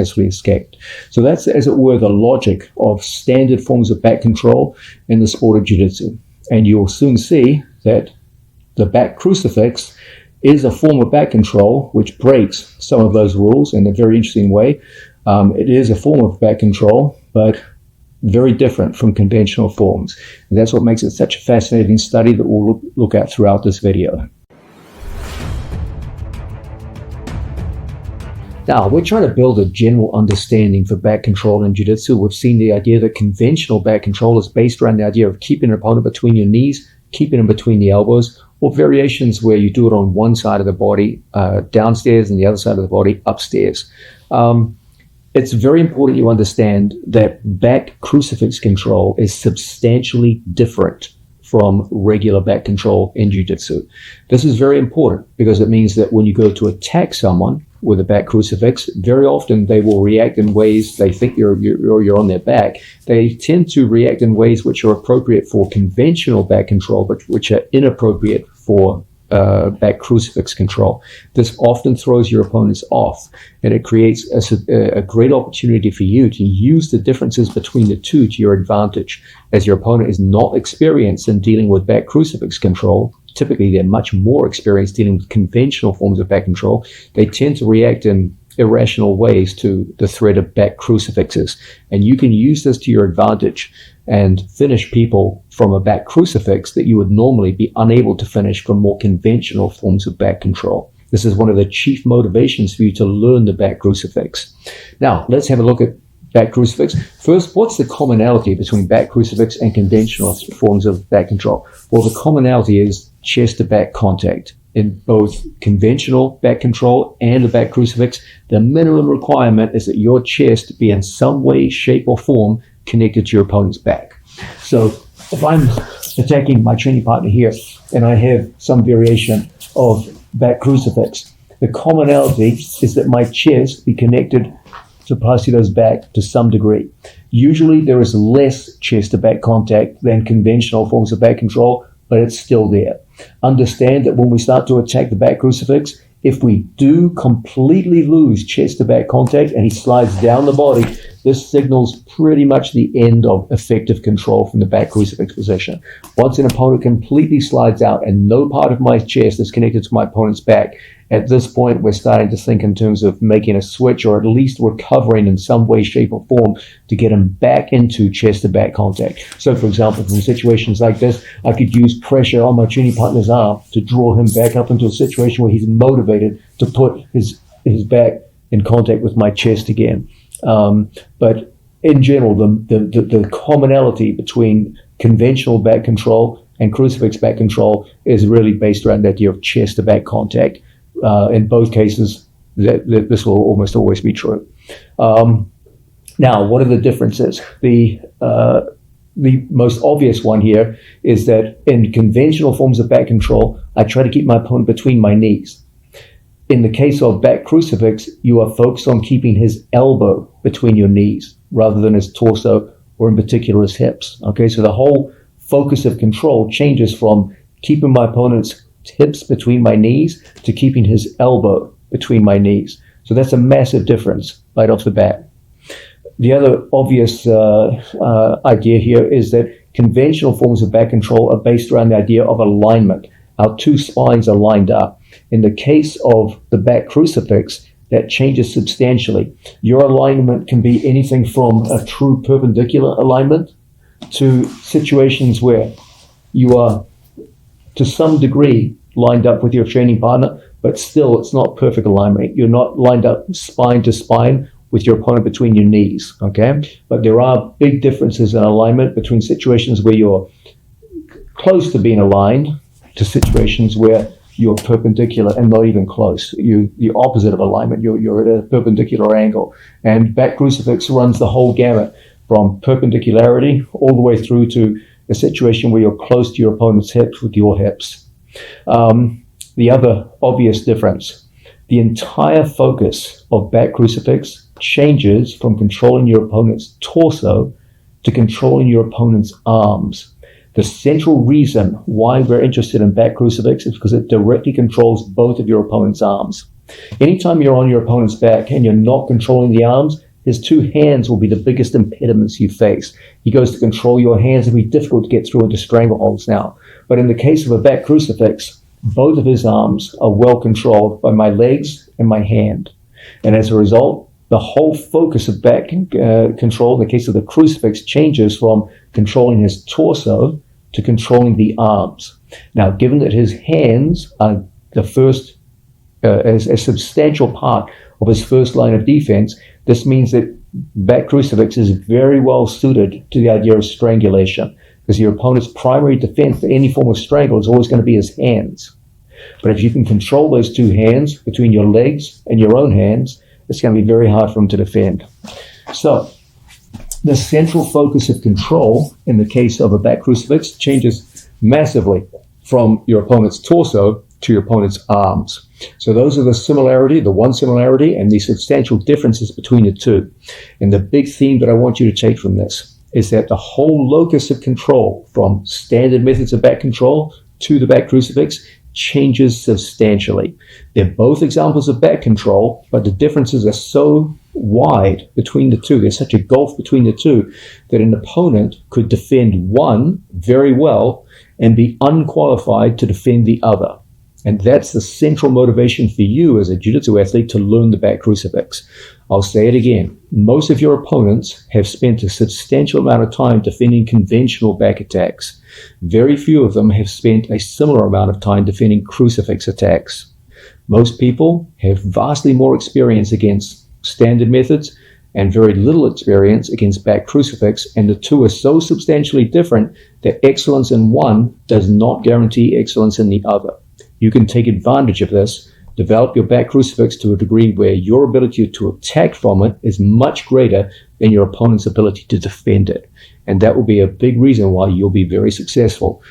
successfully escaped. So that's, as it were, the logic of standard forms of back control in the sport of jiu-jitsu. And you'll soon see that the back crucifix is a form of back control which breaks some of those rules in a very interesting way. It is a form of back control, but very different from conventional forms. And that's what makes it such a fascinating study that we'll look at throughout this video. Now, we're trying to build a general understanding for back control in jiu-jitsu. We've seen the idea that conventional back control is based around the idea of keeping an opponent between your knees, keeping him between the elbows, or variations where you do it on one side of the body downstairs and the other side of the body upstairs. It's very important you understand that back crucifix control is substantially different from regular back control in jiu-jitsu. This is very important because it means that when you go to attack someone with a back crucifix, very often they will react in ways they think you're on their back. They tend to react in ways which are appropriate for conventional back control, but which are inappropriate for back crucifix control. This often throws your opponents off, and it creates a great opportunity for you to use the differences between the two to your advantage. As your opponent is not experienced in dealing with back crucifix control, typically they're much more experienced dealing with conventional forms of back control, they tend to react in irrational ways to the threat of back crucifixes. And you can use this to your advantage and finish people from a back crucifix that you would normally be unable to finish from more conventional forms of back control. This is one of the chief motivations for you to learn the back crucifix. Now, let's have a look at back crucifix. First, what's the commonality between back crucifix and conventional forms of back control? Well, the commonality is chest to back contact. In both conventional back control and the back crucifix, the minimum requirement is that your chest be in some way, shape, or form connected to your opponent's back. So if I'm attacking my training partner here and I have some variation of back crucifix, the commonality is that my chest be connected to Placido's back to some degree. Usually there is less chest to back contact than conventional forms of back control, but it's still there. Understand that when we start to attack the back crucifix, if we do completely lose chest to back contact and he slides down the body, this signals pretty much the end of effective control from the back crucifix position. Once an opponent completely slides out and no part of my chest is connected to my opponent's back, at this point we're starting to think in terms of making a switch or at least recovering in some way, shape, or form to get him back into chest to back contact. So for example, from situations like this, I could use pressure on my training partner's arm to draw him back up into a situation where he's motivated to put his back in contact with my chest again. But in general, the commonality between conventional back control and crucifix back control is really based around the idea of chest to back contact. In both cases, this will almost always be true. Now, what are the differences? The most obvious one here is that in conventional forms of back control, I try to keep my opponent between my knees. In the case of back crucifix, you are focused on keeping his elbow between your knees rather than his torso or in particular his hips. Okay, so the whole focus of control changes from keeping my opponent's hips between my knees to keeping his elbow between my knees. So that's a massive difference right off the bat. The other obvious idea here is that conventional forms of back control are based around the idea of alignment. Our two spines are lined up. In the case of the back crucifix, that changes substantially. Your alignment can be anything from a true perpendicular alignment to situations where you are, to some degree, lined up with your training partner, but still it's not perfect alignment. You're not lined up spine to spine with your opponent between your knees, okay? But there are big differences in alignment between situations where you're close to being aligned to situations where you're perpendicular and not even close. The opposite of alignment, you're at a perpendicular angle. And back crucifix runs the whole gamut from perpendicularity all the way through to a situation where you're close to your opponent's hips with your hips. The other obvious difference, the entire focus of back crucifix changes from controlling your opponent's torso to controlling your opponent's arms. The central reason why we're interested in back crucifix is because it directly controls both of your opponent's arms. Anytime you're on your opponent's back and you're not controlling the arms, his two hands will be the biggest impediments you face. He goes to control your hands. It'll be difficult to get through into strangleholds now. But in the case of a back crucifix, both of his arms are well controlled by my legs and my hand. And as a result, the whole focus of back control in the case of the crucifix changes from controlling his torso to controlling the arms. Now, given that his hands are the first, a substantial part of his first line of defense, this means that back crucifix is very well suited to the idea of strangulation, because your opponent's primary defense for any form of strangle is always going to be his hands. But if you can control those two hands between your legs and your own hands, it's going to be very hard for him to defend. So the central focus of control in the case of a back crucifix changes massively from your opponent's torso to your opponent's arms. So those are the one similarity and the substantial differences between the two. And the big theme that I want you to take from this is that the whole locus of control from standard methods of back control to the back crucifix changes substantially. They're both examples of back control, but the differences are so wide between the two, there's such a gulf between the two, that an opponent could defend one very well and be unqualified to defend the other. And that's the central motivation for you as a jiu-jitsu athlete to learn the back crucifix. I'll say it again. Most of your opponents have spent a substantial amount of time defending conventional back attacks. Very few of them have spent a similar amount of time defending crucifix attacks. Most people have vastly more experience against standard methods and very little experience against back crucifix, and the two are so substantially different that excellence in one does not guarantee excellence in the other. You can take advantage of this, develop your back crucifix to a degree where your ability to attack from it is much greater than your opponent's ability to defend it. And that will be a big reason why you'll be very successful.